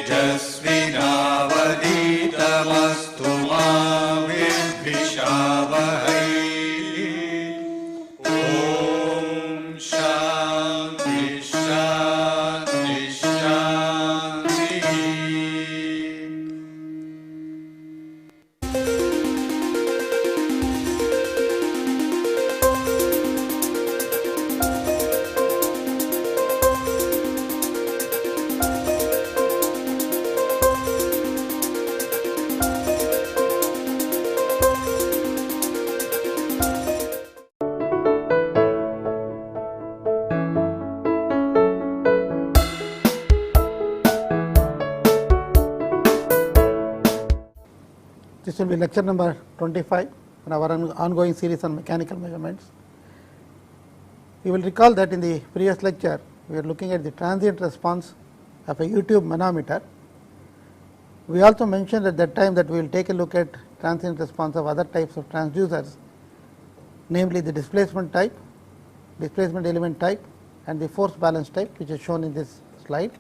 तेजस्विनावधीतमस्तु मा विद्विषावहै। ॐ शान्ति शान्ति शान्तिः। This will be lecture number 25 in our ongoing series on mechanical measurements. You will recall that in the previous lecture we are looking at the transient response of a U-tube manometer. We also mentioned at that time that we will take a look at transient response of other types of transducers, namely the displacement type, displacement element type and the force balance type, which is shown in this slide.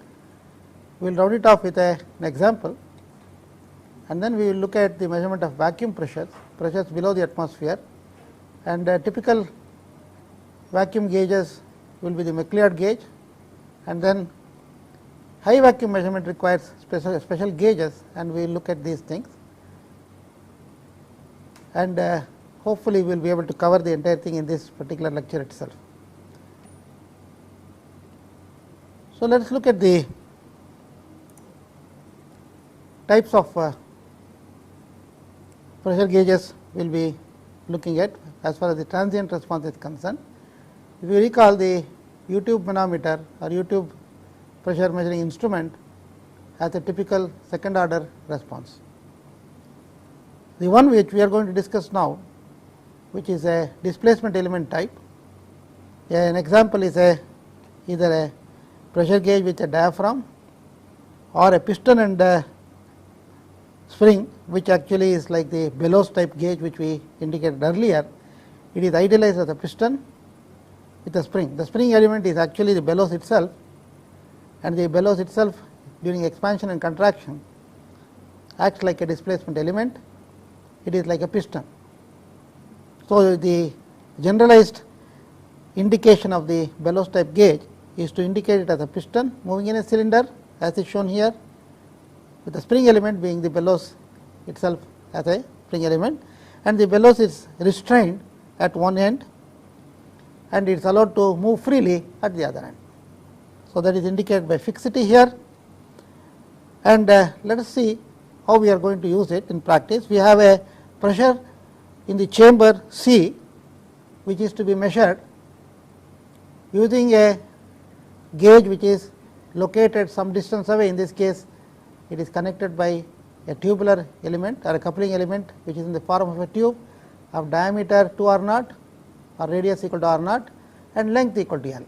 We will round it off with an example, and then we will look at the measurement of vacuum pressures below the atmosphere, and typical vacuum gauges will be the McLeod gauge, and then high vacuum measurement requires special gauges, and we will look at these things, and hopefully we will be able to cover the entire thing in this particular lecture itself. So let us look at the types of pressure gauges we will be looking at as far as the transient response is concerned. If you recall, the U-tube manometer or U-tube pressure measuring instrument has a typical second order response. The one which we are going to discuss now, which is a displacement element type, an example is either a pressure gauge with a diaphragm or a piston and spring, which actually is like the bellows type gauge which we indicated earlier. It is idealized as a piston with a spring. The spring element is actually the bellows itself, and the bellows itself during expansion and contraction acts like a displacement element. It is like a piston. So the generalized indication of the bellows type gauge is to indicate it as a piston moving in a cylinder, as is shown here, with the spring element being the bellows itself as a spring element, and the bellows is restrained at one end and it is allowed to move freely at the other end. So that is indicated by fixity here, and let us see how we are going to use it in practice. We have a pressure in the chamber C, which is to be measured using a gauge which is located some distance away. In this case, it is connected by a tubular element or a coupling element which is in the form of a tube of diameter 2 r0 or radius equal to r0 and length equal to L.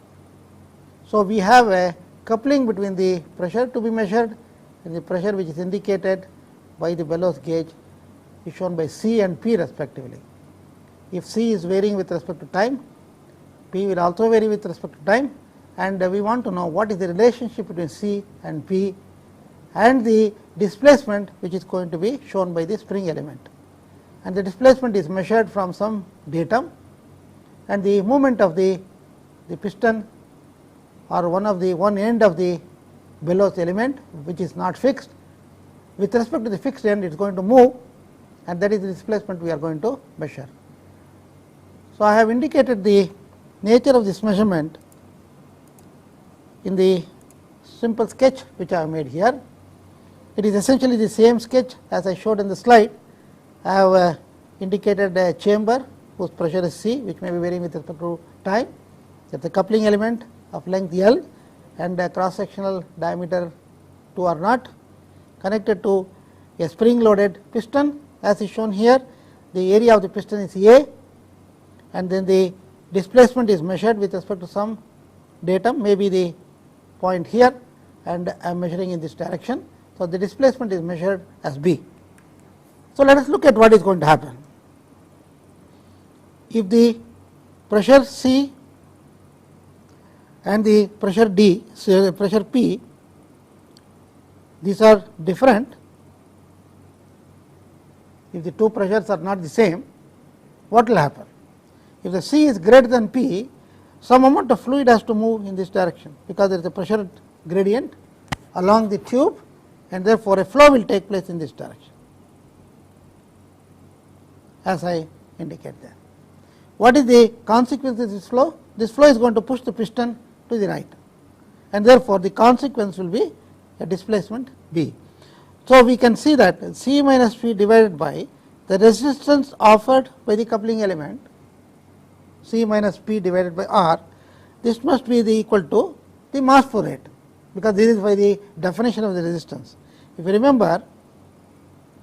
So we have a coupling between the pressure to be measured and the pressure which is indicated by the bellows gauge is shown by C and P respectively. If C is varying with respect to time, P will also vary with respect to time, and we want to know what is the relationship between C and P and the displacement which is going to be shown by the spring element. And the displacement is measured from some datum, and the movement of the piston or one end of the bellows element which is not fixed, with respect to the fixed end it is going to move, and that is the displacement we are going to measure. So I have indicated the nature of this measurement in the simple sketch which I have made here. It is essentially the same sketch as I showed in the slide. I have indicated a chamber whose pressure is C, which may be varying with respect to time. There is a coupling element of length L and a cross sectional diameter 2 r0 connected to a spring loaded piston, as is shown here. The area of the piston is A, and then the displacement is measured with respect to some datum, maybe the point here, and I am measuring in this direction. So the displacement is measured as B. So let us look at what is going to happen. If the pressure C and the pressure D, so pressure P these are different, if the two pressures are not the same, what will happen? If the C is greater than P, some amount of fluid has to move in this direction, because there is a pressure gradient along the tube, and therefore a flow will take place in this direction, as I indicate there. What is the consequence of this flow? This flow is going to push the piston to the right, and therefore the consequence will be a displacement B. So, we can see that C minus P divided by the resistance offered by the coupling element, C minus P divided by R, this must be the equal to the mass flow rate, because this is by the definition of the resistance. If you remember,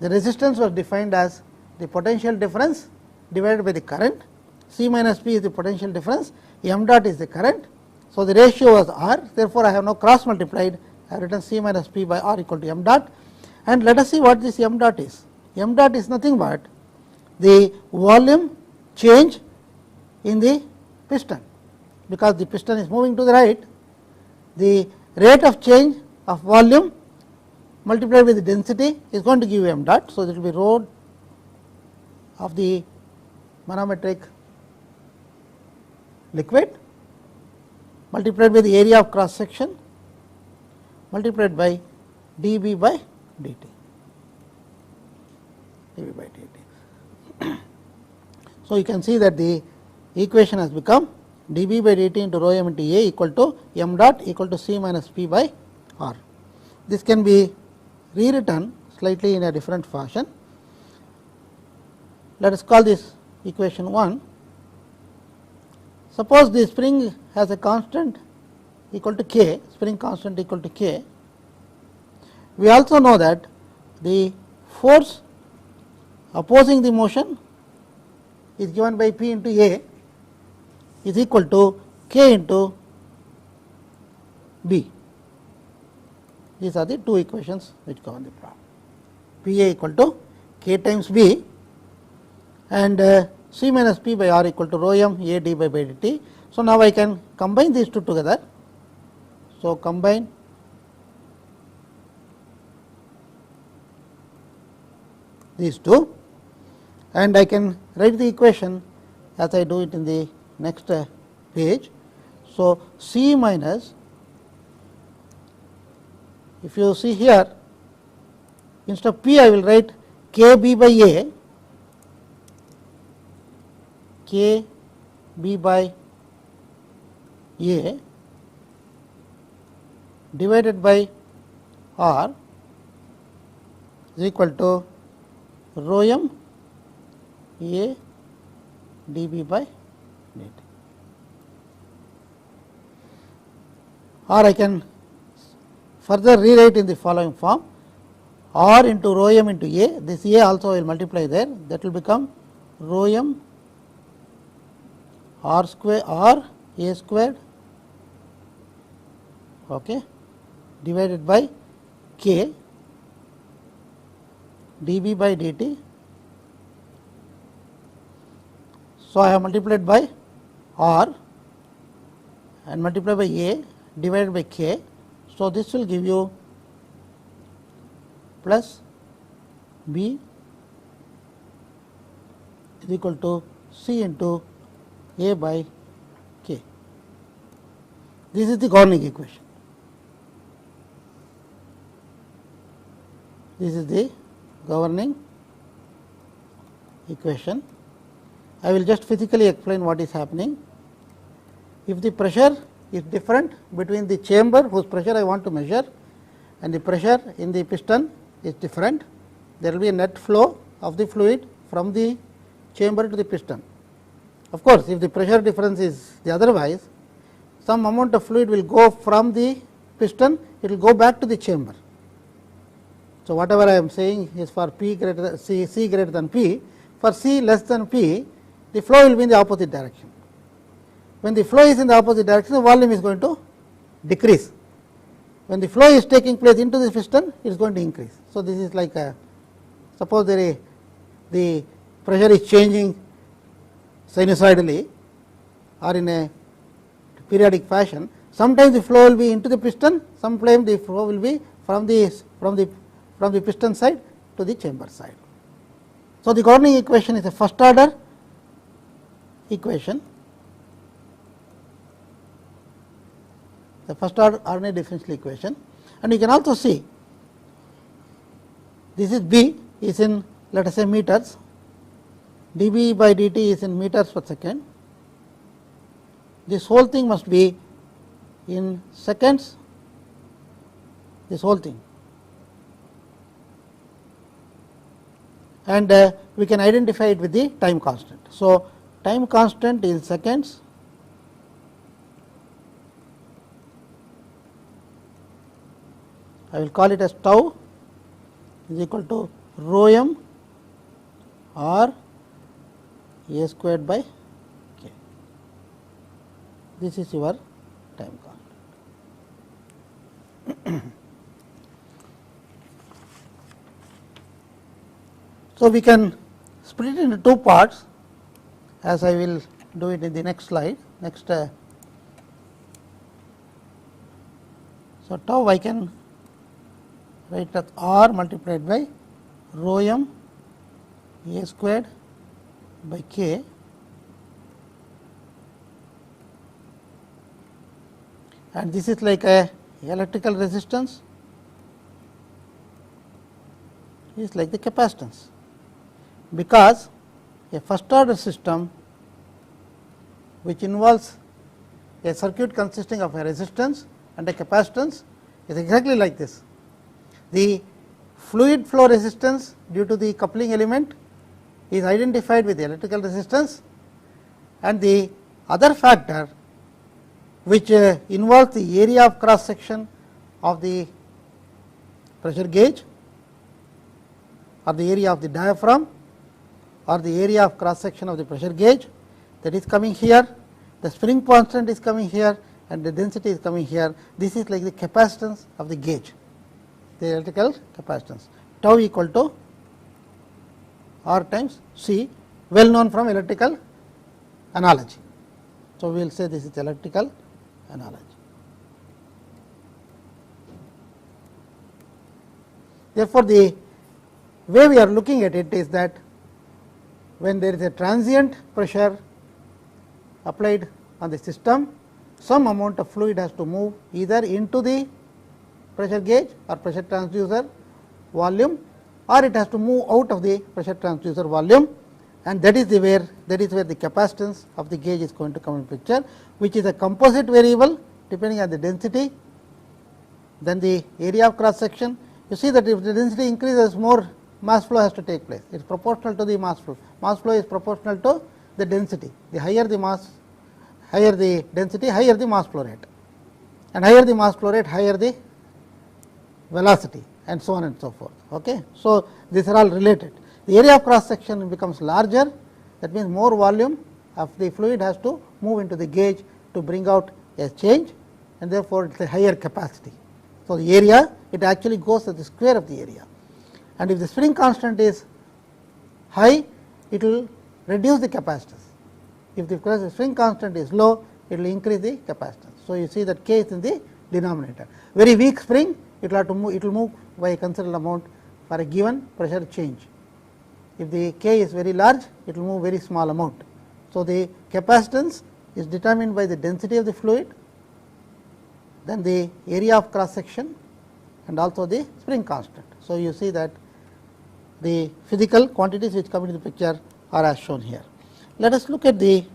the resistance was defined as the potential difference divided by the current. C minus P is the potential difference, m dot is the current. So, the ratio was R, therefore, I have now cross multiplied, I have written C minus P by R equal to m dot, and let us see what this m dot is. M dot is nothing but the volume change in the piston, because the piston is moving to the right, the rate of change of volume multiplied with the density is going to give you m dot. So, it will be rho of the manometric liquid multiplied by the area of cross section multiplied by dB by dt. dB by dt. So, you can see that the equation has become dB by dt into rho m into A equal to m dot equal to C minus P by R. This can be rewritten slightly in a different fashion. Let us call this equation 1. Suppose the spring has a constant equal to K, spring constant equal to K. We also know that the force opposing the motion is given by P into A is equal to K into B. These are the two equations which govern the problem. P A equal to K times B, and C minus P by R equal to rho m A d by dt. So, now I can combine these two together. So, combine these two, and I can write the equation as I do it in the next page. So, C minus, if you see here, instead of P I will write K B by A, K B by A divided by R is equal to rho m A dB by dt. Or I can further rewrite in the following form: R into rho m into A, this A also will multiply there, that will become rho m R square R A squared, okay, divided by K dB by dt. So, I have multiplied by R and multiplied by A divided by K. So, this will give you plus B is equal to C into A by K. This is the governing equation. This is the governing equation. I will just physically explain what is happening. If the pressure is different between the chamber whose pressure I want to measure and the pressure in the piston is different, there will be a net flow of the fluid from the chamber to the piston. Of course, if the pressure difference is the otherwise, some amount of fluid will go from the piston, it will go back to the chamber. So, whatever I am saying is for P greater than C greater than P. For C less than P, the flow will be in the opposite direction. When the flow is in the opposite direction, the volume is going to decrease. When the flow is taking place into the piston, it is going to increase. So, this is like a, suppose the pressure is changing sinusoidally or in a periodic fashion. Sometimes the flow will be into the piston, sometimes the flow will be from the piston side to the chamber side. So, the governing equation is a first order equation, the first order ordinary differential equation, and you can also see this is B is in, let us say, meters, dB by dt is in meters per second. This whole thing must be in seconds, this whole thing, and we can identify it with the time constant. So, time constant is seconds, I will call it as tau is equal to rho m or a squared by k. This is your time constant. So, we can split it into two parts, as I will do it in the next slide. Next, so tau I can write as r multiplied by rho m a squared by k and this is like a electrical resistance, is like the capacitance, because a first order system which involves a circuit consisting of a resistance and a capacitance is exactly like this. The fluid flow resistance due to the coupling element is identified with the electrical resistance, and the other factor which involves the area of cross section of the pressure gauge or the area of the diaphragm or the area of cross section of the pressure gauge, that is coming here, the spring constant is coming here and the density is coming here. This is like the capacitance of the gauge, the electrical capacitance, tau equal to R times C, well known from electrical analogy. So, we will say this is electrical analogy. Therefore, the way we are looking at it is that when there is a transient pressure applied on the system, some amount of fluid has to move either into the pressure gauge or pressure transducer volume, or it has to move out of the pressure transducer volume, and that is where the capacitance of the gauge is going to come in picture, which is a composite variable depending on the density, then the area of cross section. You see that if the density increases, more mass flow has to take place. It is proportional to the mass flow. Mass flow is proportional to the density. The higher the mass, higher the density, higher the mass flow rate, and higher the mass flow rate, higher the velocity, and so on and so forth. Okay. So, these are all related. The area of cross section becomes larger, that means more volume of the fluid has to move into the gauge to bring out a change, and therefore, it is a higher capacity. So, the area, it actually goes to the square of the area, and if the spring constant is high, it will reduce the capacitance. If the spring constant is low, it will increase the capacitance. So, you see that K is in the denominator. Very weak spring, it will have to move, it will move by a considerable amount for a given pressure change. If the K is very large, it will move very small amount. So, the capacitance is determined by the density of the fluid, then the area of cross section, and also the spring constant. So, you see that the physical quantities which come into the picture are as shown here. Let us look at a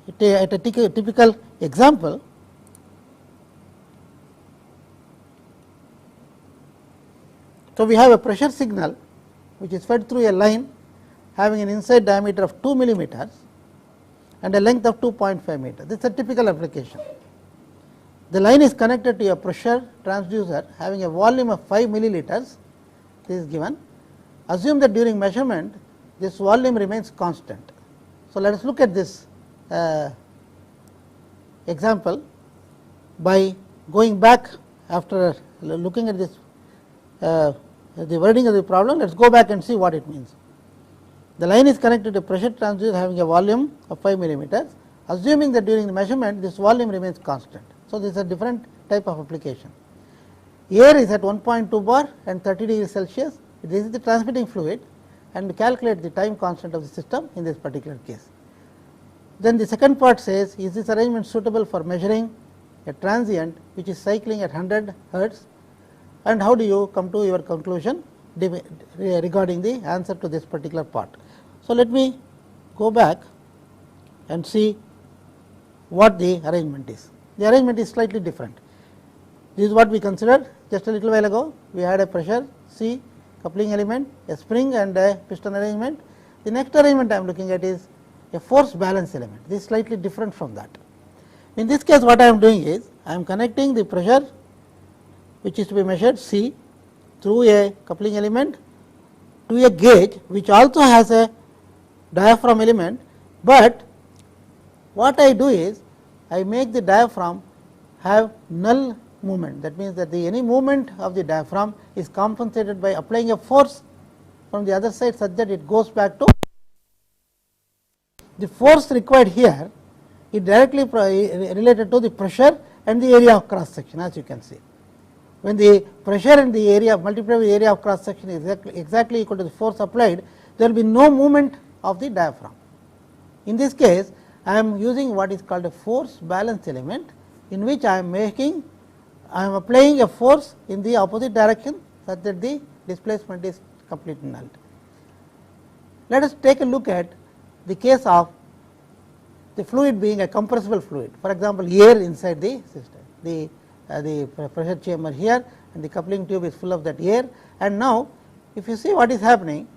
typical example. So, we have a pressure signal which is fed through a line having an inside diameter of 2 millimeters and a length of 2.5 meters. This is a typical application. The line is connected to a pressure transducer having a volume of 5 milliliters. This is given. Assume that during measurement this volume remains constant. So, let us look at this example by going back after looking at this the wording of the problem. Let us go back and see what it means. The line is connected to a pressure transducer having a volume of 5 millimeters, assuming that during the measurement this volume remains constant. So, this is a different type of application. air is at 1.2 bar and 30 degrees Celsius. This is the transmitting fluid, and we calculate the time constant of the system in this particular case. Then the second part says, is this arrangement suitable for measuring a transient which is cycling at 100 hertz, and how do you come to your conclusion regarding the answer to this particular part. So, let me go back and see what the arrangement is. The arrangement is slightly different. This is what we considered just a little while ago. We had a pressure C, coupling element, a spring and a piston arrangement. The next arrangement I am looking at is a force balance element. This is slightly different from that. In this case, what I am doing is I am connecting the pressure which is to be measured C through a coupling element to a gauge which also has a diaphragm element, but what I do is I make the diaphragm have null movement. That means that any movement of the diaphragm is compensated by applying a force from the other side such that it goes back to the force required here is directly related to the pressure and the area of cross section, as you can see. When the pressure and the area multiplied with the area of cross section is exactly equal to the force applied, there will be no movement of the diaphragm. In this case, I am using what is called a force balance element, in which I am applying a force in the opposite direction such that the displacement is completely null. Let us take a look at the case of the fluid being a compressible fluid. For example, air inside the system, the pressure chamber here, and the coupling tube is full of that air. And now, if you see what is happening,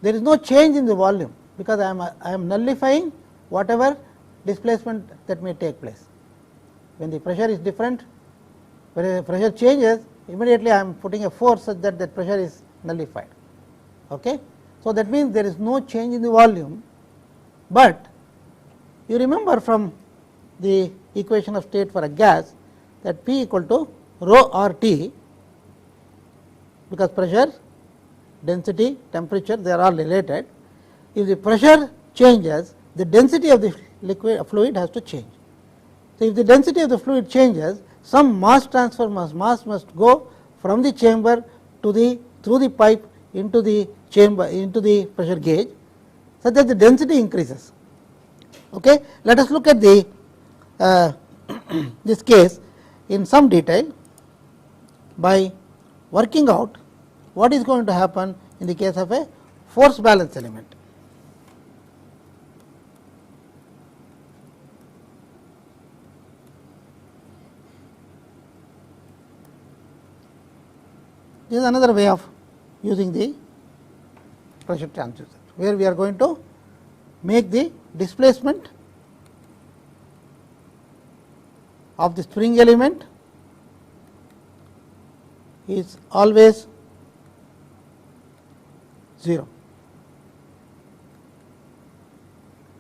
there is no change in the volume, because I am nullifying whatever displacement that may take place. When the pressure is different, when the pressure changes, immediately I am putting a force such that that pressure is nullified. Okay? So, that means there is no change in the volume, but you remember from the equation of state for a gas that P equal to rho R T, because pressure, density, temperature, they are all related. If the pressure changes, the density of the fluid has to change. So, if the density of the fluid changes, some mass transfer mass must go from the chamber to the through the pipe into the chamber into the pressure gauge, such that the density increases. Okay. Let us look at the this case in some detail by working out what is going to happen in the case of a force balance element. This is another way of using the pressure transducer, where we are going to make the displacement of the spring element is always 0,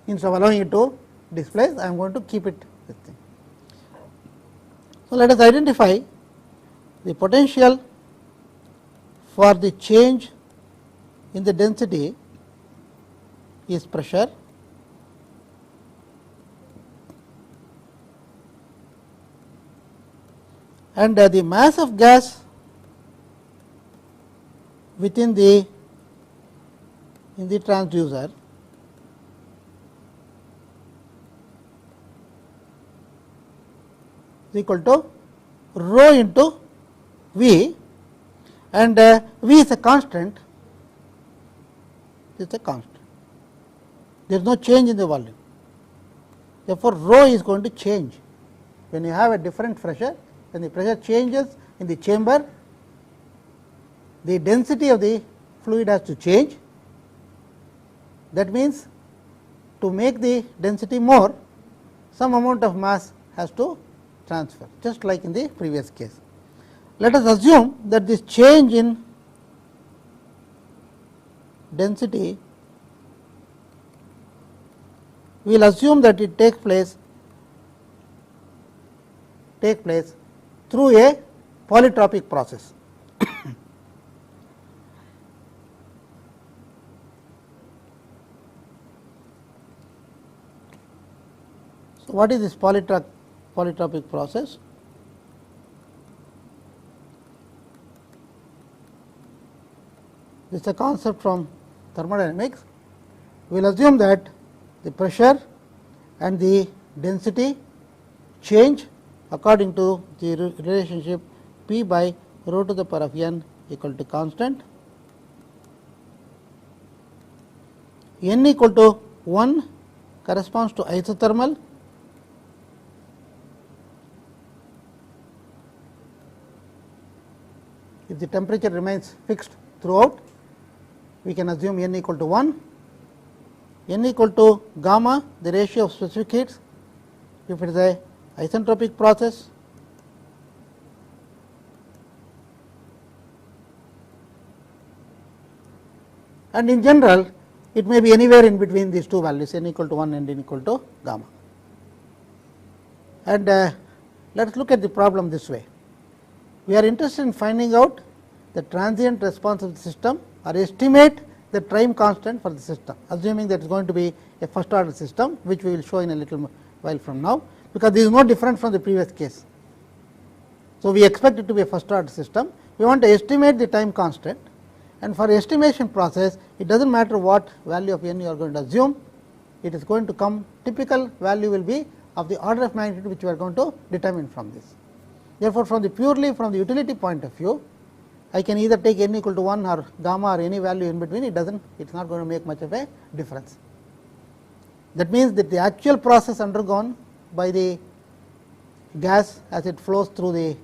instead of allowing it to displace, I am going to keep it this thing. So, let us identify the potential for the change in the density is pressure, and the mass of gas within the transducer is equal to rho into V, and V is a constant. It is a constant. There is no change in the volume. Therefore, rho is going to change. When you have a different pressure, when the pressure changes in the chamber, the density of the fluid has to change. That means, to make the density more, some amount of mass has to transfer, just like in the previous case. Let us assume that this change in density, we will assume that it take place through a polytropic process. So, what is this polytropic process? this is a concept from thermodynamics. We will assume that the pressure and the density change according to the relationship P by rho to the power of n equal to constant, n equal to 1 corresponds to isothermal, if the temperature remains fixed throughout, we can assume n equal to 1, n equal to gamma, the ratio of specific heats if it is a isentropic process, and in general it may be anywhere in between these two values, n equal to 1 and n equal to gamma. And let us look at the problem this way. We are interested in finding out the transient response of the system or estimate the time constant for the system, assuming that it is going to be a first order system, which we will show in a little while from now, because this is no different from the previous case. So, we expect it to be a first order system. We want to estimate the time constant, and for estimation process it does not matter what value of n you are going to assume, it is going to come, typical value will be of the order of magnitude which we are going to determine from this. Therefore, from the purely from the utility point of view, I can either take n equal to 1 or gamma or any value in between, it is not going to make much of a difference. That means that the actual process undergone by the gas as it flows through the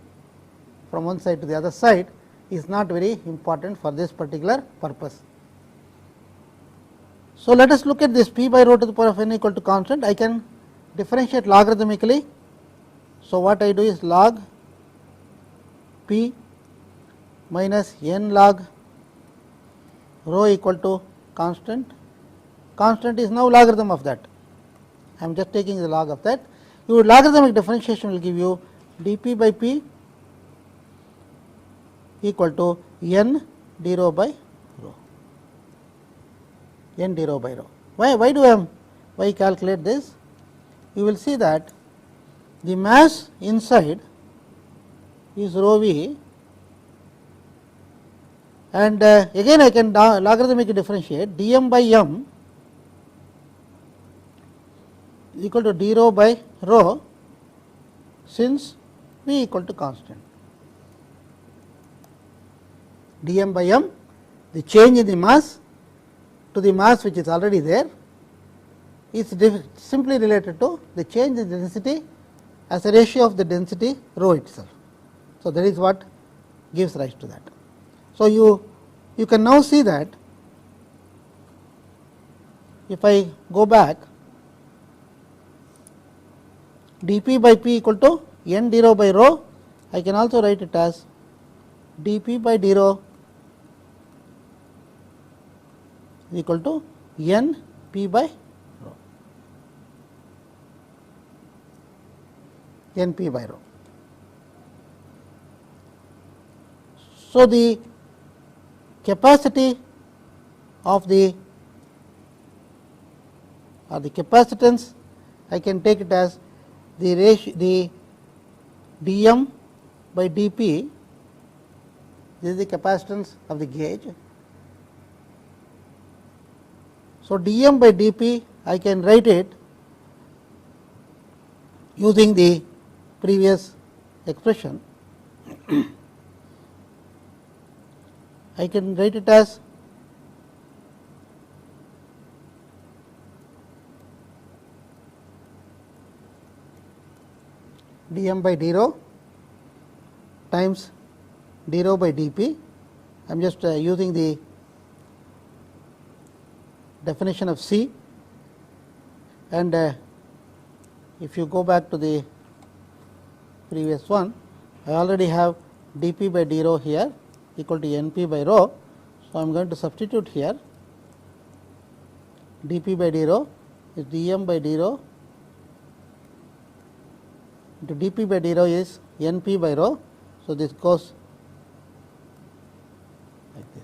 from one side to the other side is not very important for this particular purpose. So, let us look at this P by rho to the power of n equal to constant. I can differentiate logarithmically. So, what I do is log P minus n log rho equal to constant. Constant is now logarithm of that. I am just taking the log of that. Your logarithmic differentiation will give you dP by P equal to n d rho by rho. N d rho by rho. Why calculate this? You will see that the mass inside is rho v, and again I can logarithmically differentiate dm by m equal to d rho by rho, since v equal to constant. Dm by m, the change in the mass to the mass which is already there, is simply related to the change in the density as a ratio of the density rho itself. So, that is what gives rise to that. So, you can now see that if I go back, dP by P equal to n d rho by rho, I can also write it as dP by d rho equal to n p by rho, n p by rho. So, the capacity of the capacitance, I can take it as the ratio, the dm by dP, this is the capacitance of the gauge. So, dm by dP I can write it using the previous expression. I can write it as dm by d rho times d rho by dP. I am just using the definition of C, and if you go back to the previous one, I already have dP by d rho here equal to np by rho. So, I am going to substitute here dP by d rho is dm by d rho into dP by d rho is np by rho. So, this goes like this.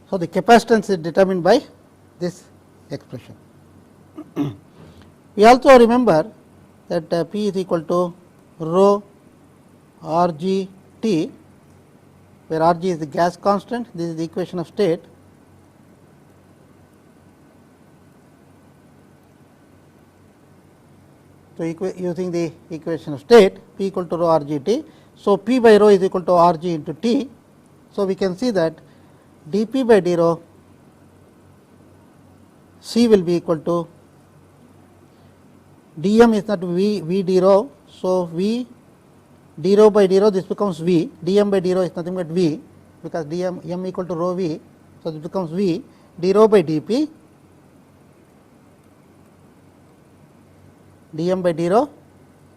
So, the capacitance is determined by this expression. We also remember that P is equal to rho R G T where R g is the gas constant. This is the equation of state. So, using the equation of state, P equal to rho R g t. So, P by rho is equal to R g into T. So, we can see that d P by d rho C will be equal to d m is not V d rho. So, V d rho by d rho, this becomes V, d m by d rho is nothing but V, because d m equal to rho V. So, this becomes V d rho by d P, d m by d rho,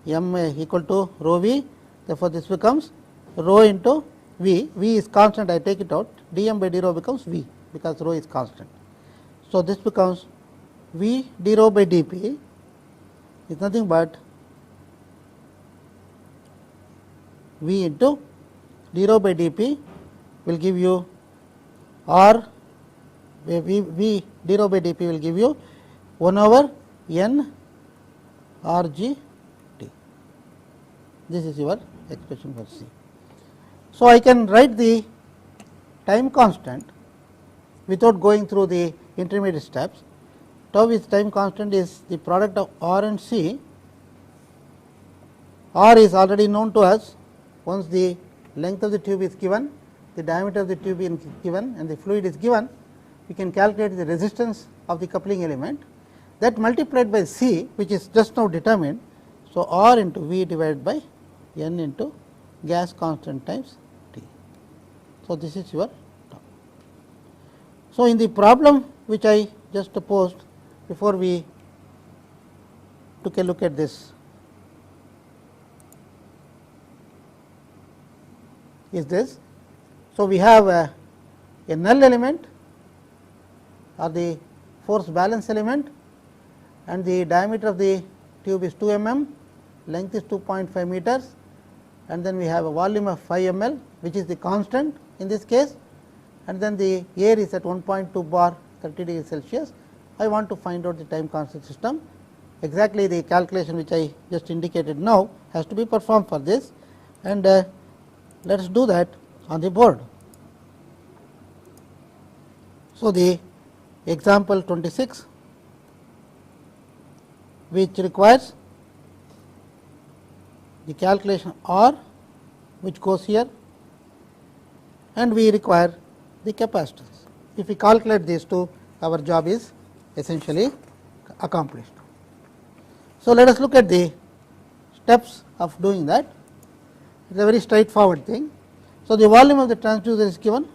m equal to rho V. Therefore, this becomes rho into V, V is constant, I take it out, d m by d rho becomes V, because rho is constant. So, this becomes V d rho by d P is nothing but V into d rho by d P will give you R, V d rho by d P will give you 1 over n R g t. This is your expression for C. So, I can write the time constant without going through the intermediate steps. Tau is time constant is the product of R and C. R is already known to us. Once the length of the tube is given, the diameter of the tube is given and the fluid is given, we can calculate the resistance of the coupling element, that multiplied by C, which is just now determined. So, R into V divided by N into gas constant times T. So, this is your tau. So, in the problem which I just posed before we took a look at this is this. So, we have a null element or the force balance element, and the diameter of the tube is 2 mm, length is 2.5 meters, and then we have a volume of 5 ml, which is the constant in this case, and then the air is at 1.2 bar 30 degrees Celsius. I want to find out the time constant system. Exactly the calculation which I just indicated now has to be performed for this, and let us do that on the board. So, the example 26, which requires the calculation R, which goes here, and we require the capacitance. If we calculate these two, our job is essentially accomplished. So, let us look at the steps of doing that. It is a very straightforward thing. So, the volume of the transducer is given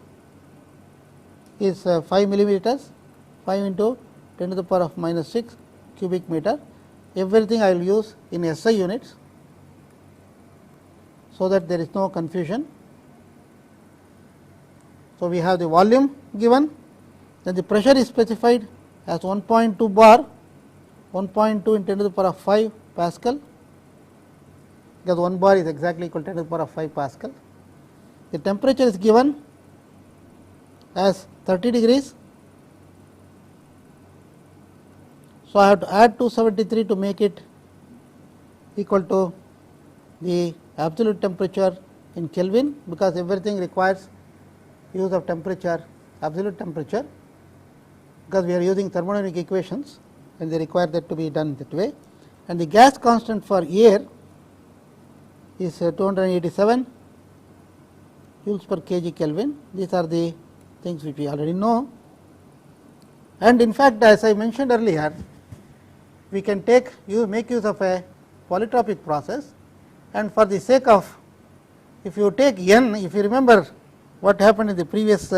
is 5 millimeters, 5 into 10 to the power of minus 6 cubic meter. Everything I will use in SI units, so that there is no confusion. So, we have the volume given, then the pressure is specified as 1.2 bar, 1.2 in 10 to the power of 5 Pascal, because 1 bar is exactly equal to 10 to the power of 5 Pascal. The temperature is given as 30 degrees. So, I have to add 273 to make it equal to the absolute temperature in Kelvin, because everything requires use of temperature, absolute temperature, because we are using thermodynamic equations and they require that to be done that way. And the gas constant for air is 287 joules per kg Kelvin. These are the things which we already know. And in fact, as I mentioned earlier, we can make use of a polytropic process, and for the sake of, if you take n, if you remember what happened in the previous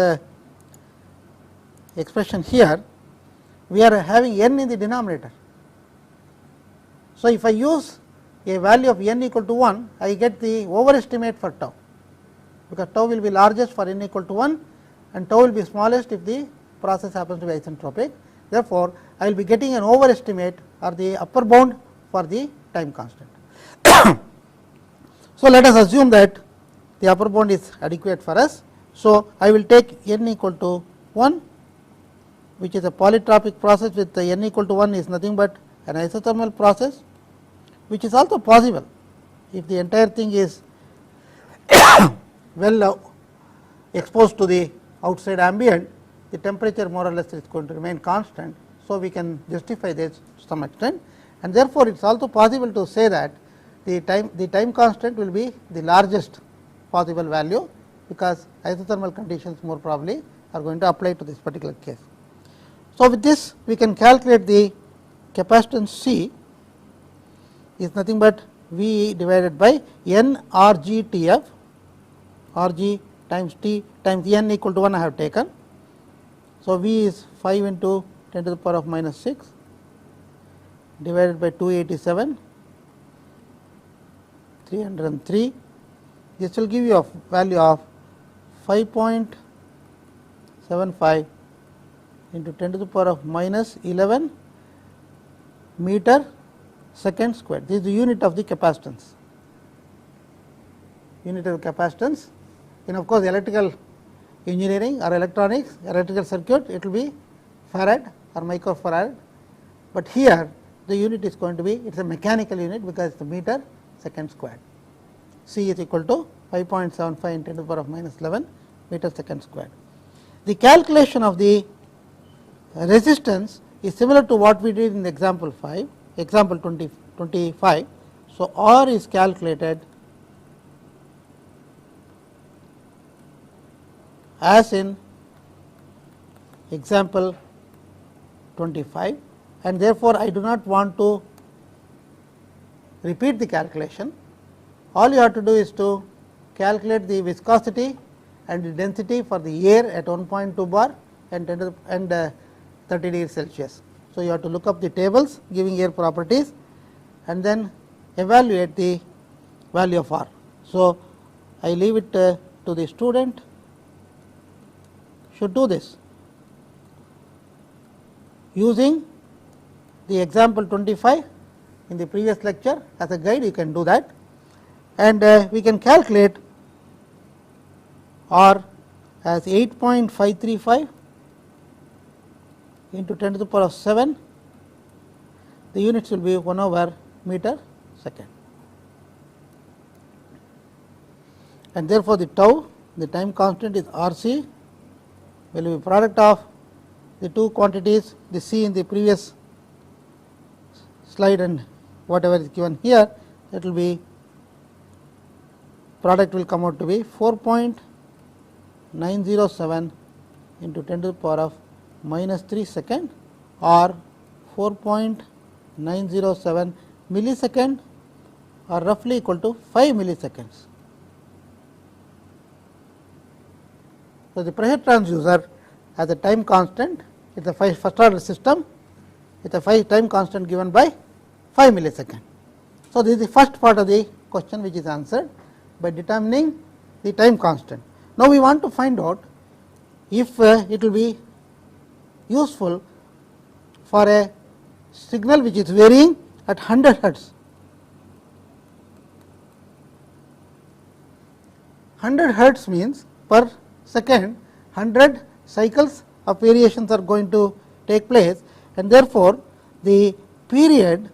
expression here, we are having n in the denominator. So, if I use a value of n equal to 1, I get the overestimate for tau, because tau will be largest for n equal to 1 and tau will be smallest if the process happens to be isentropic. Therefore, I will be getting an overestimate or the upper bound for the time constant. So, let us assume that the upper bound is adequate for us. So, I will take n equal to 1, which is a polytropic process with the n equal to 1 is nothing but an isothermal process, which is also possible if the entire thing is well exposed to the outside ambient, the temperature more or less is going to remain constant. So, we can justify this to some extent, and therefore, it is also possible to say that the time constant will be the largest possible value, because isothermal conditions more probably are going to apply to this particular case. So, with this we can calculate the capacitance C is nothing but V divided by N R G T F, R G times T times N equal to 1 I have taken. So, V is 5 into 10 to the power of minus 6 divided by 287, 303. This will give you a value of 5.75 into 10 to the power of minus 11 meter second square. This is the unit of the capacitance. Unit of capacitance. In of course, electrical engineering or electronics, electrical circuit, it will be farad or microfarad, but here the unit is going to be, it is a mechanical unit because it is a meter second squared. C is equal to 5.75 into 10 to the power of minus 11 meter second squared. The calculation of the resistance is similar to what we did in the example 5, example 25. So, R is calculated as in example 25, and therefore, I do not want to repeat the calculation. All you have to do is to calculate the viscosity and the density for the air at 1.2 bar and 30 degrees Celsius. So, you have to look up the tables giving air properties and then evaluate the value of R. So, I leave it to the student should do this using the example 25 in the previous lecture as a guide. You can do that, and we can calculate R as 8.535 into 10 to the power of 7. The units will be 1 over meter second, and therefore, the tau, the time constant, is R C, will be product of the two quantities, the C in the previous slide and whatever is given here. It will be, product will come out to be 4.907 into 10 to the power of minus 3 second, or 4.907 millisecond, or roughly equal to 5 milliseconds. So, the pressure transducer has a time constant, it is a first order system, it is a time constant given by 5 milliseconds. So, this is the first part of the question which is answered by determining the time constant. Now, we want to find out if it will be useful for a signal which is varying at 100 hertz. 100 hertz means per second 100 cycles of variations are going to take place, and therefore, the period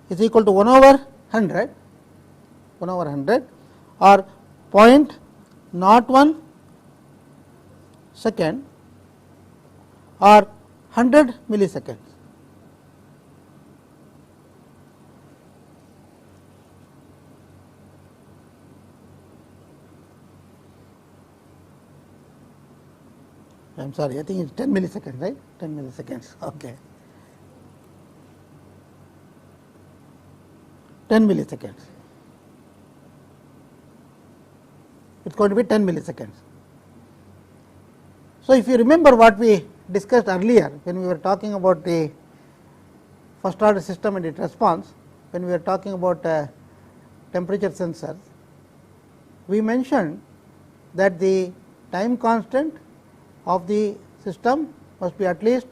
is equal to 1 over 100 or 0.01 second or 100 milliseconds. I am sorry, I think it is 10 milliseconds, right? 10 milliseconds, okay. 10 milliseconds. It is going to be 10 milliseconds. So, if you remember what we discussed earlier when we were talking about the first order system and its response, when we were talking about temperature sensors, we mentioned that the time constant of the system must be at least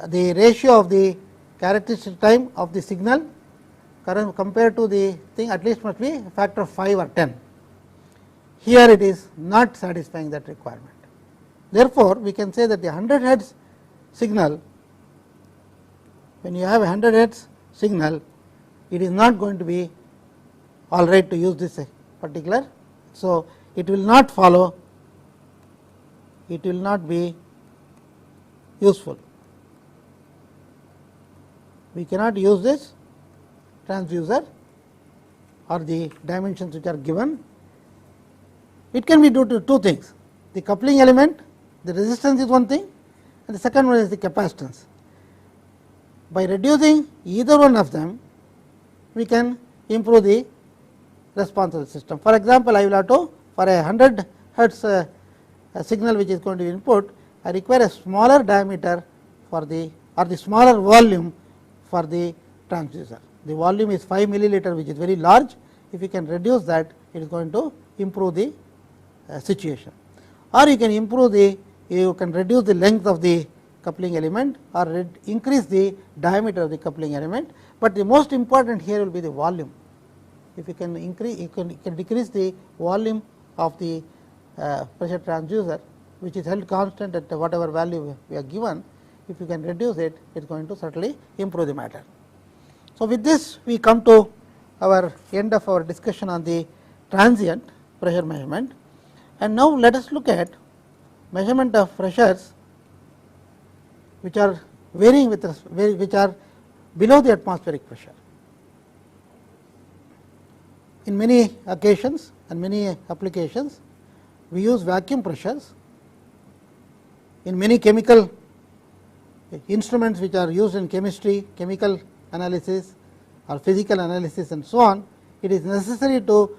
the ratio of the characteristic time of the signal compared to the thing, at least must be a factor of 5 or 10. Here it is not satisfying that requirement. Therefore, we can say that the 100 hertz signal, when you have a 100 hertz signal, it is not going to be all right to use this particular. So, it will not follow, it will not be useful. We cannot use this transducer or the dimensions which are given. It can be due to two things: the coupling element, the resistance is one thing, and the second one is the capacitance. By reducing either one of them, we can improve the response of the system. For example, I will have to, for a 100 hertz signal which is going to be input, I require a smaller diameter for the, or the smaller volume for the transducer. The volume is 5 milliliter, which is very large. If you can reduce that, it is going to improve the situation. Or you can improve the, you can reduce the length of the coupling element or increase the diameter of the coupling element, but the most important here will be the volume. If you can increase, you can decrease the volume of the pressure transducer, which is held constant at whatever value we are given. If you can reduce it, it is going to certainly improve the matter. So, with this we come to our end of our discussion on the transient pressure measurement, and now let us look at measurement of pressures which are varying with which are below the atmospheric pressure. In many occasions and many applications, we use vacuum pressures. In many chemical instruments which are used in chemistry, chemical analysis or physical analysis and so on, it is necessary to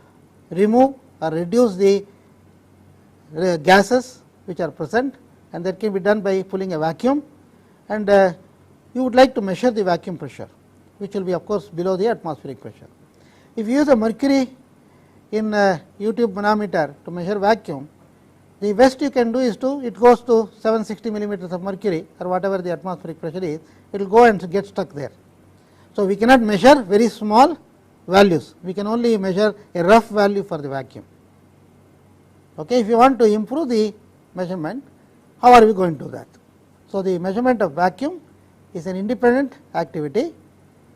remove or reduce the gases which are present, and that can be done by pulling a vacuum, and you would like to measure the vacuum pressure, which will be of course below the atmospheric pressure. If you use a mercury in a U-tube manometer to measure vacuum, the best you can do is to, it goes to 760 millimeters of mercury or whatever the atmospheric pressure is, it will go and get stuck there. So, we cannot measure very small values, we can only measure a rough value for the vacuum. Okay. If you want to improve the measurement, how are we going to do that? So, the measurement of vacuum is an independent activity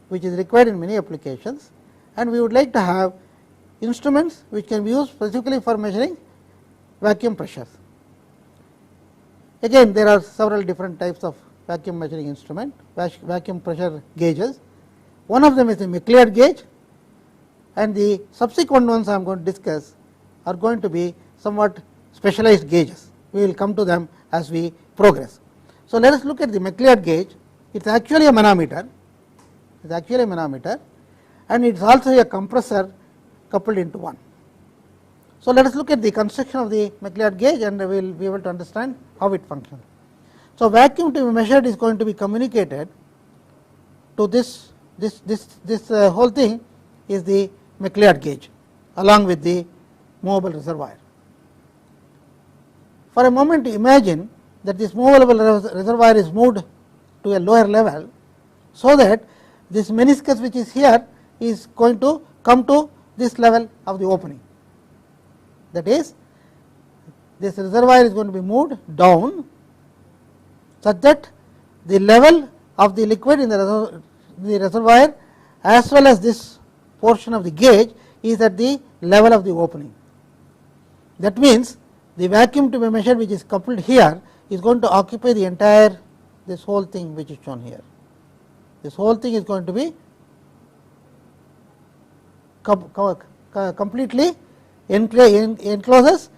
which is required in many applications, and we would like to have instruments which can be used specifically for measuring vacuum pressures. Again, there are several different types of vacuum measuring instrument, vacuum pressure gauges. One of them is the McLeod gauge, and the subsequent ones I am going to discuss are going to be somewhat specialized gauges. We will come to them as we progress. So, let us look at the McLeod gauge. It is actually a manometer, and it is also a compressor coupled into one. So, let us look at the construction of the McLeod gauge, and we will be able to understand how it functions. So, vacuum to be measured is going to be communicated to this whole thing is the McLeod gauge along with the movable reservoir. For a moment, imagine that this movable reservoir is moved to a lower level, so that this meniscus which is here is going to come to this level of the opening. That is, this reservoir is going to be moved down such that the level of the liquid in the reservoir as well as this portion of the gauge is at the level of the opening. That means, the vacuum to be measured which is coupled here is going to occupy the entire, this whole thing which is shown here. This whole thing is going to be completely encloses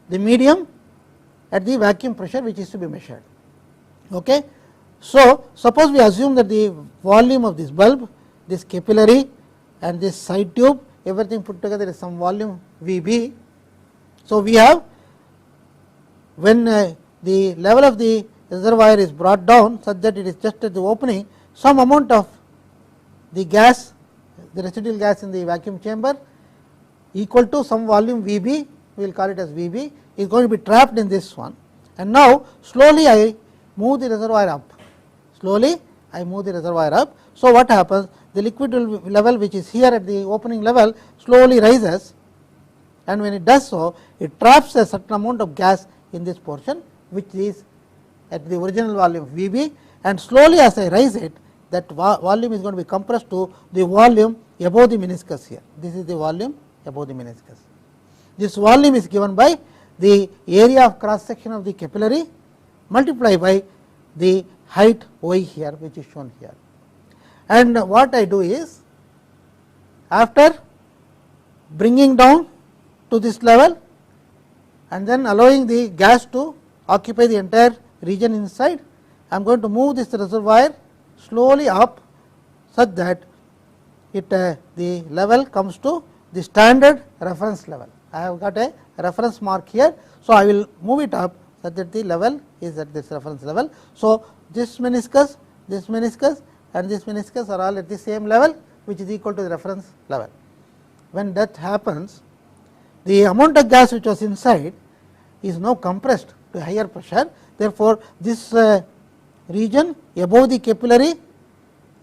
the medium at the vacuum pressure which is to be measured. Okay. So, suppose we assume that the volume of this bulb, this capillary and this side tube, everything put together is some volume VB. So, we have, when the level of the reservoir is brought down such that it is just at the opening, some amount of the gas, the residual gas in the vacuum chamber equal to some volume VB, we will call it as VB, is going to be trapped in this one, and now slowly I move the reservoir up. Slowly I move the reservoir up. So, what happens? The liquid level which is here at the opening level slowly rises, and when it does so, it traps a certain amount of gas in this portion which is at the original volume VB, and slowly as I rise it, that volume is going to be compressed to the volume above the meniscus here. This is the volume above the meniscus. This volume is given by the area of cross section of the capillary multiplied by the height y here, which is shown here. And what I do is, after bringing down to this level and then allowing the gas to occupy the entire region inside, I am going to move this reservoir slowly up such that it the level comes to the standard reference level. I have got a reference mark here. So, I will move it up such that the level is at this reference level. So, this meniscus and this meniscus are all at the same level, which is equal to the reference level. When that happens, the amount of gas which was inside is now compressed to higher pressure. Therefore, this region above the capillary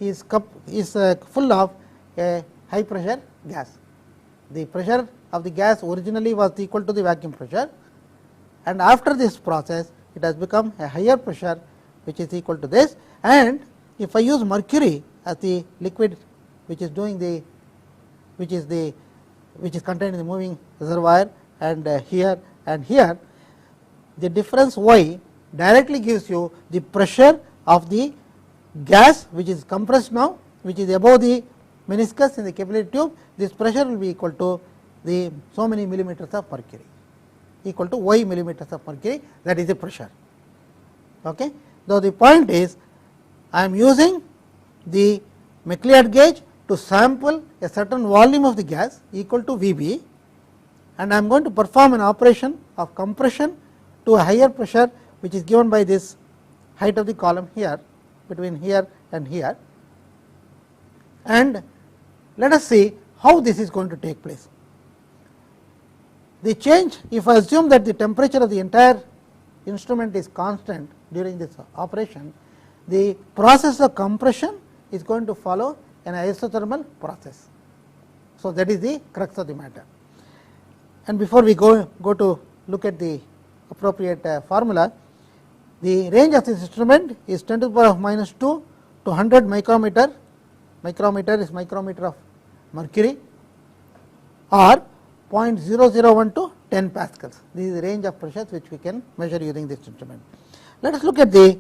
is full of a high pressure gas. The pressure of the gas originally was equal to the vacuum pressure, and after this process it has become a higher pressure, which is equal to this. And if I use mercury as the liquid which is doing the which is contained in the moving reservoir, and here and here, the difference y directly gives you the pressure of the gas which is compressed now, which is above the meniscus in the capillary tube. This pressure will be equal to the so many millimeters of mercury, equal to y millimeters of mercury, that is the pressure. Okay. Now, the point is, I am using the McLeod gauge to sample a certain volume of the gas equal to VB, and I am going to perform an operation of compression to a higher pressure, which is given by this height of the column here, between here and here. And let us see how this is going to take place. The change, if I assume that the temperature of the entire instrument is constant during this operation, the process of compression is going to follow an isothermal process. So, that is the crux of the matter. And before we go to look at the appropriate formula, the range of this instrument is 10 to the power of minus 2 to 100 micrometer. Micrometer is micrometer of mercury, or 0.001 to 10 pascals. This is the range of pressures which we can measure using this instrument. Let us look at the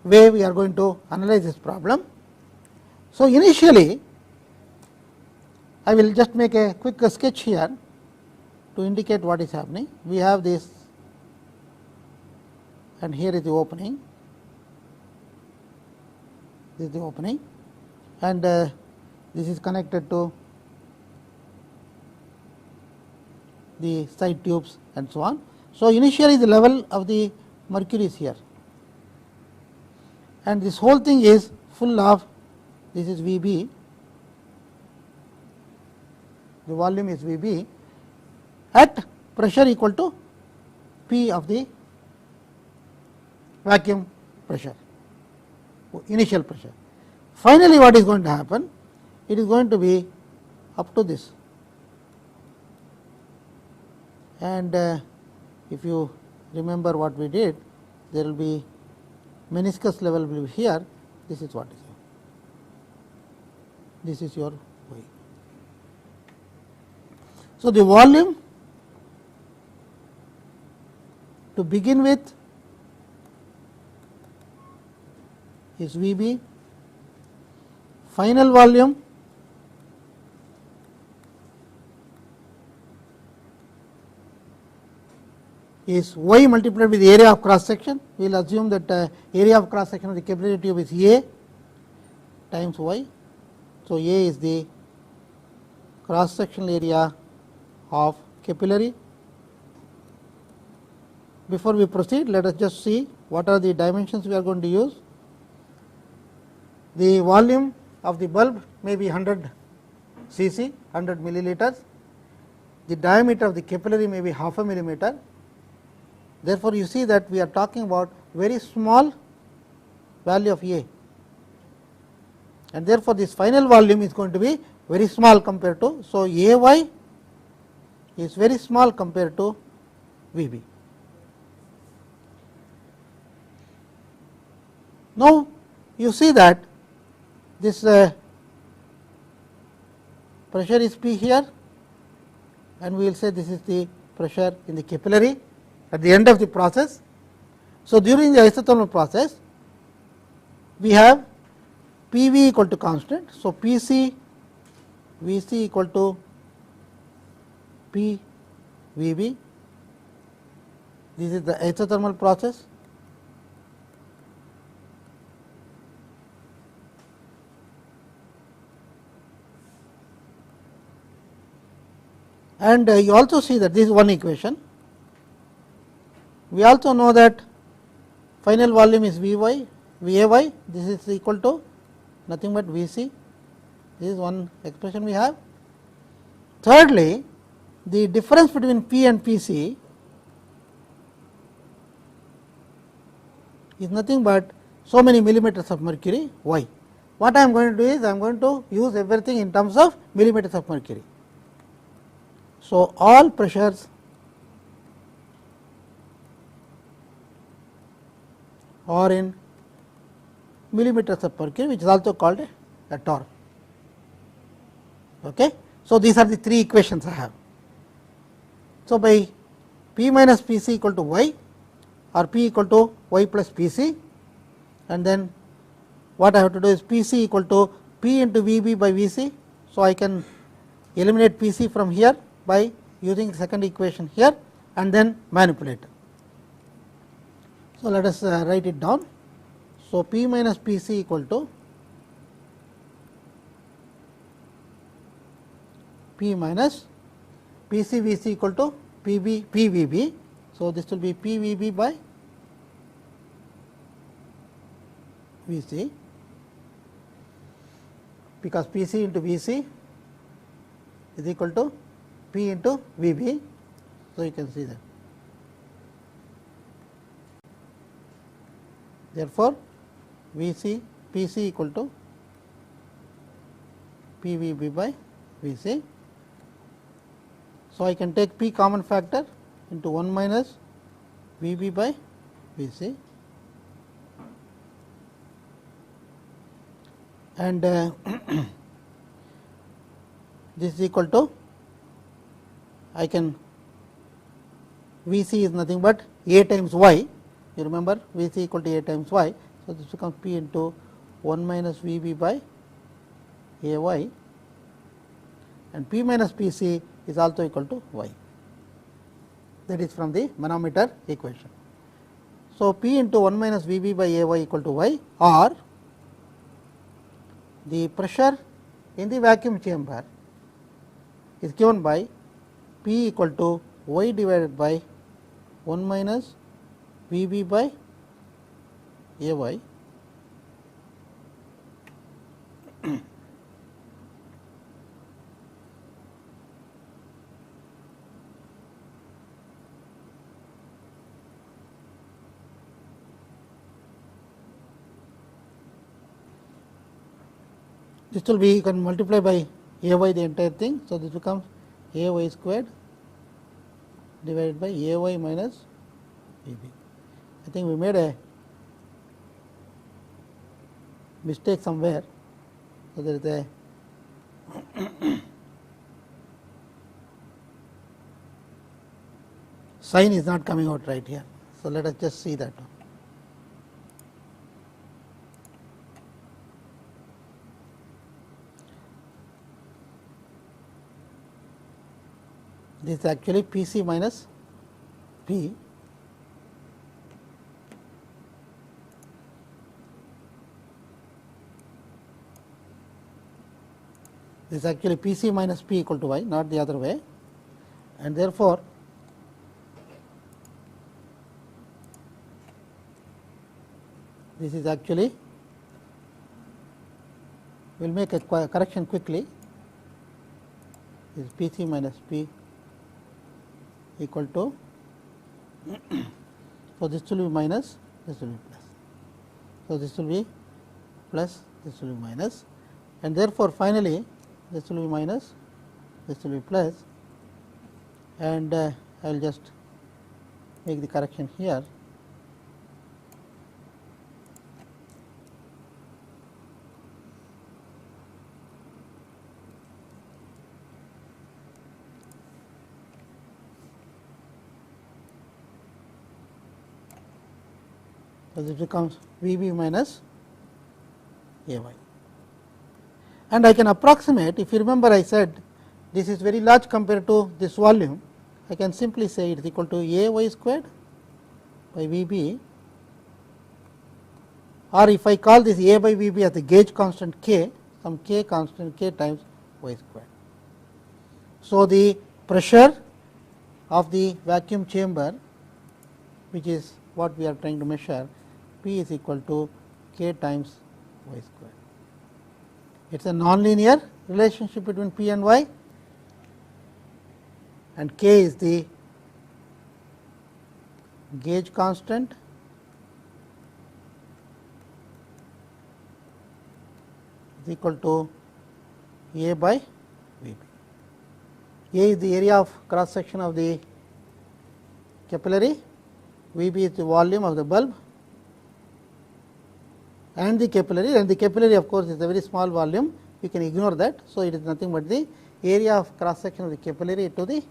way we are going to analyze this problem. So, initially I will just make a quick sketch here to indicate what is happening. We have this, and here is the opening. This is the opening, and this is connected to the side tubes and so on. So, initially the level of the mercury is here, and this whole thing is full of, this is VB, the volume is VB at pressure equal to P of the vacuum pressure, initial pressure. Finally, what is going to happen? It is going to be up to this, and if you remember what we did, there will be meniscus level will be here. This is what is here. This is your y. So, the volume to begin with is VB, final volume is y multiplied with the area of cross section. We will assume that area of cross section of the capillary tube is A times y. So, A is the cross sectional area of capillary. Before we proceed, let us just see what are the dimensions we are going to use. The volume of the bulb may be 100 cc, 100 milliliters. The diameter of the capillary may be half a millimeter. Therefore, you see that we are talking about very small value of A, and therefore, this final volume is going to be very small compared to. So, AY is very small compared to VB. Now, you see that this pressure is P here, and we will say this is the pressure in the capillary at the end of the process. So, during the isothermal process, we have P v equal to constant. So, P c V c equal to P v b. This is the isothermal process. And you also see that this is one equation. We also know that final volume is V y, V a y, this is equal to nothing but V c. This is one expression we have. Thirdly, the difference between P and P c is nothing but so many millimeters of mercury y. What I am going to do is I am going to use everything in terms of millimeters of mercury. So, all pressures are in millimeters of mercury, which is also called a torque. Okay. So, these are the three equations I have. So, by P minus P c equal to y or P equal to y plus P c, and then what I have to do is P c equal to P into V b by V c. So, I can eliminate P c from here by using the second equation here and then manipulate. So, let us write it down. So, P minus P c equal to P minus P c V c equal to P v b. So, this will be P v b by V c, because P c into V c is equal to P into V b. So, you can see that. Therefore, V c P c equal to P v b by V c. So, I can take P common factor into 1 minus V b by V c, and this is equal to, I can, V c is nothing but A times y. You remember V c equal to A times y. So, this becomes P into 1 minus V b by A y, and P minus P c is also equal to y. That is from the manometer equation. So, P into 1 minus V b by A y equal to y, or the pressure in the vacuum chamber is given by P equal to y divided by 1 minus V b by A y this will be, you can multiply by A y the entire thing. So, this becomes A y squared divided by A y minus V b. I think we made a mistake somewhere. So, there is a sign is not coming out right here. So, let us just see that one. This is actually P c minus P. This is actually P c minus P equal to y, not the other way, and therefore, this is actually, we will make a correction quickly. This is P c minus P equal to, so this will be minus, this will be plus. So, this will be plus, this will be minus, and therefore, finally, this will be minus, this will be plus, and I will just make the correction here. So, this becomes V b minus A y, and I can approximate. If you remember, I said this is very large compared to this volume. I can simply say it is equal to A y squared by V b, or if I call this A by V b as the gauge constant k, some k constant k times y squared. So, the pressure of the vacuum chamber, which is what we are trying to measure, P is equal to k times y squared. It is a nonlinear relationship between P and y, and k is the gauge constant is equal to A by V b. A is the area of cross section of the capillary, V b is the volume of the bulb and the capillary of course is a very small volume, we can ignore that. So, it is nothing but the area of cross section of the capillary to the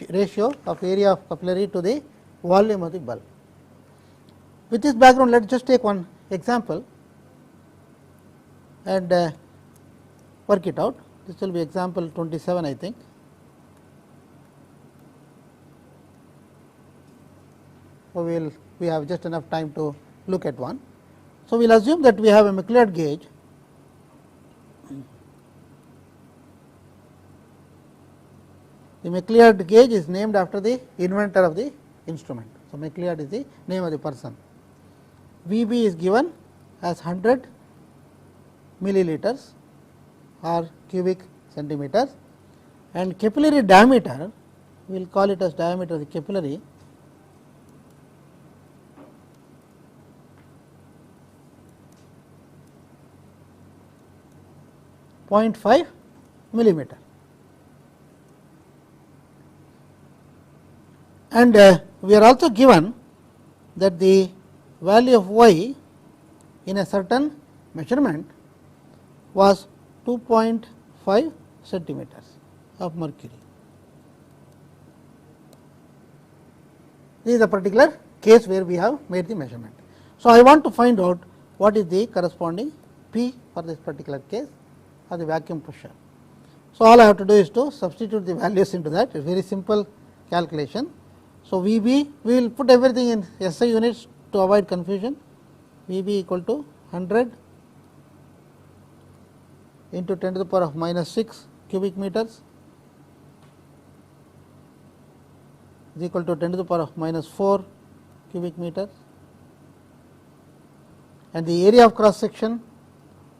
ratio of area of capillary to the volume of the bulb. With this background, let us just take one example and work it out. This will be example 27, I think. So, we have just enough time to look at one. So, we will assume that we have a McLeod gauge. The McLeod gauge is named after the inventor of the instrument. So, McLeod is the name of the person. V b is given as 100 milliliters or cubic centimeters, and capillary diameter, we will call it as diameter of the capillary, .5 millimeter. And we are also given that the value of y in a certain measurement was 2.5 centimeters of mercury. This is a particular case where we have made the measurement. So, I want to find out what is the corresponding P for this particular case or the vacuum pressure. So, all I have to do is to substitute the values into that. It is very simple calculation. So, V b, we will put everything in SI units to avoid confusion. V b equal to 100 into 10 to the power of minus 6 cubic meters is equal to 10 to the power of minus 4 cubic meters, and the area of cross section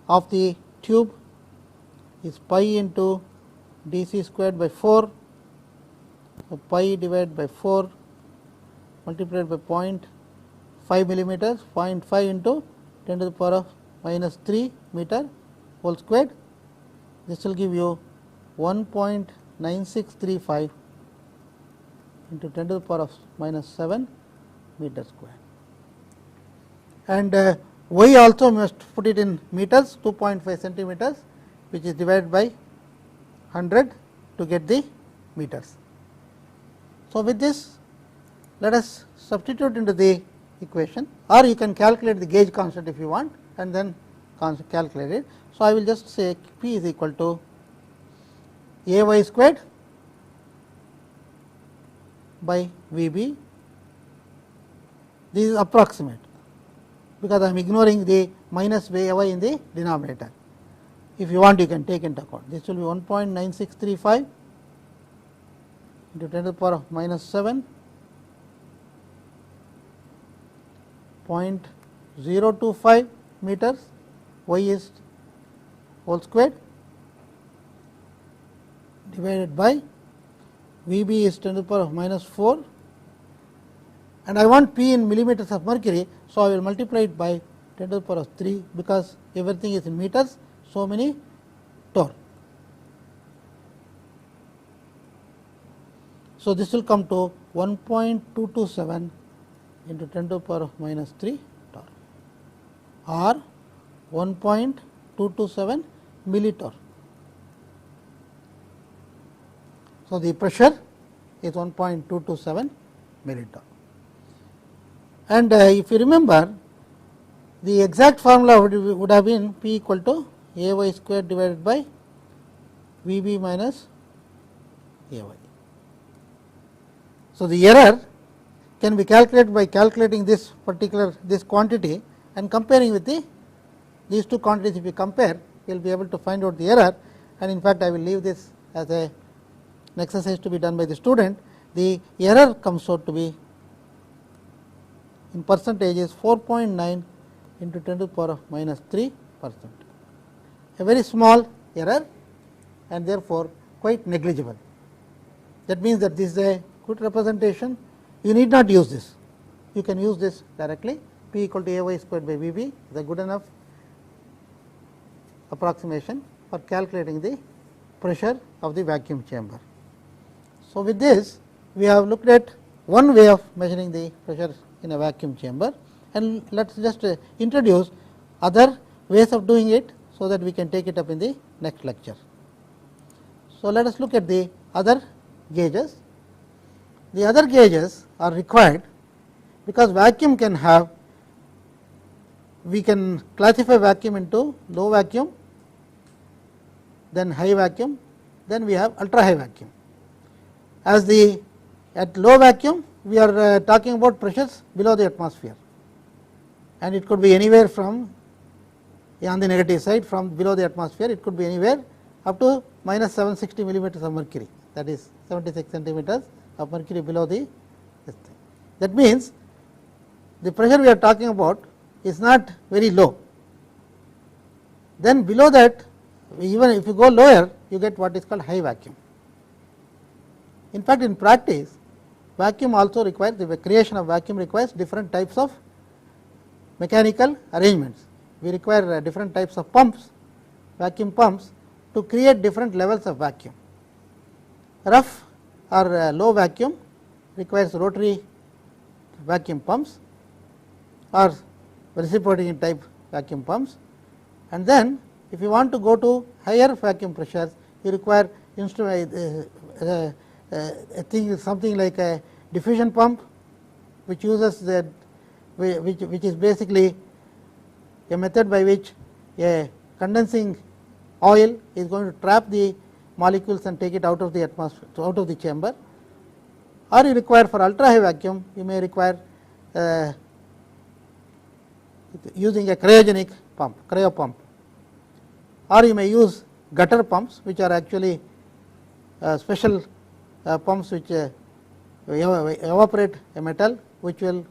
of the tube is pi into dc squared by 4. So, pi divided by 4 multiplied by 0.5 millimeters, 0.5 into 10 to the power of minus 3 meter whole squared. This will give you 1.9635 into 10 to the power of minus 7 meter square. And y also must put it in meters, 2.5 centimeters, which is divided by 100 to get the meters. So, with this, let us substitute into the equation, or you can calculate the gauge constant if you want and then calculate it. So, I will just say P is equal to A y squared by V b. This is approximate because I am ignoring the minus A y in the denominator. If you want, you can take into account. This will be 1.9635 into 10 to the power of minus 7, 0.025 meters, y is whole squared divided by V b is 10 to the power of minus 4, and I want P in millimeters of mercury. So, I will multiply it by 10 to the power of 3 because everything is in meters, so many torr. So, this will come to 1.227 into 10 to the power of minus 3 torr or 1.227 millitorr. So, the pressure is 1.227 millitorr. And if you remember, the exact formula would have been P equal to Ay square divided by Vb minus Ay. So, the error can be calculated by calculating this quantity and comparing with these two quantities. If you compare, you will be able to find out the error, and in fact, I will leave this as an exercise to be done by the student. The error comes out to be in percentage is 4.9 into 10 to the power of minus 3%. A very small error and therefore quite negligible. That means that this is a good representation. You need not use this. You can use this directly. P equal to Ay squared by Vb is a good enough approximation for calculating the pressure of the vacuum chamber. So, with this we have looked at one way of measuring the pressure in a vacuum chamber, and let us just introduce other ways of doing it, so that we can take it up in the next lecture. So, let us look at the other gauges. The other gauges are required because vacuum can have, we can classify vacuum into low vacuum, then high vacuum, then we have ultra high vacuum. As at low vacuum we are talking about pressures below the atmosphere, and it could be anywhere from, on the negative side, from below the atmosphere it could be anywhere up to minus 760 millimeters of mercury, that is 76 centimeters of mercury below the this thing. That means the pressure we are talking about is not very low. Then below that, even if you go lower, you get what is called high vacuum. In fact, in practice, vacuum also requires, the creation of vacuum requires different types of mechanical arrangements. We require different types of pumps, vacuum pumps, to create different levels of vacuum. Rough or low vacuum requires rotary vacuum pumps or reciprocating type vacuum pumps, and then if you want to go to higher vacuum pressures, you require something like a diffusion pump, which uses which is basically a method by which a condensing oil is going to trap the molecules and take it out of the atmosphere, out of the chamber. Or you require, for ultra high vacuum, you may require using a cryogenic pump, cryo pump, or you may use gutter pumps, which are actually special pumps which evaporate a metal, which will,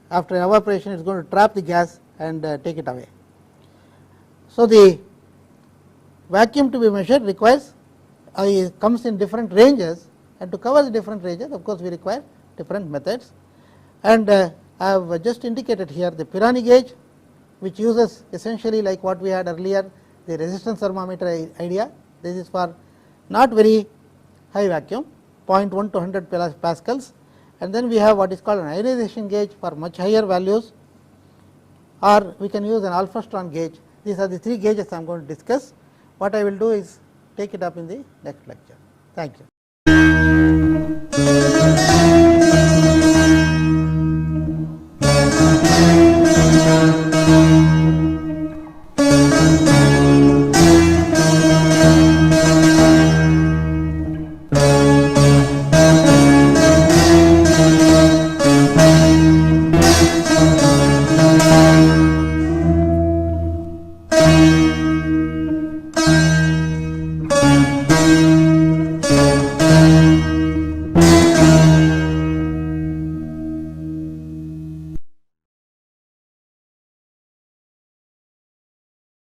after evaporation, is going to trap the gas and take it away. So, the vacuum to be measured requires comes in different ranges, and to cover the different ranges, of course, we require different methods. And I have just indicated here the Pirani gauge, which uses essentially like what we had earlier, the resistance thermometer idea. This is for not very high vacuum, 0.1 to 100 pascals, and then we have what is called an ionization gauge for much higher values, or we can use an alpha Strong gauge. These are the three gauges I am going to discuss. What I will do is take it up in the next lecture. Thank you.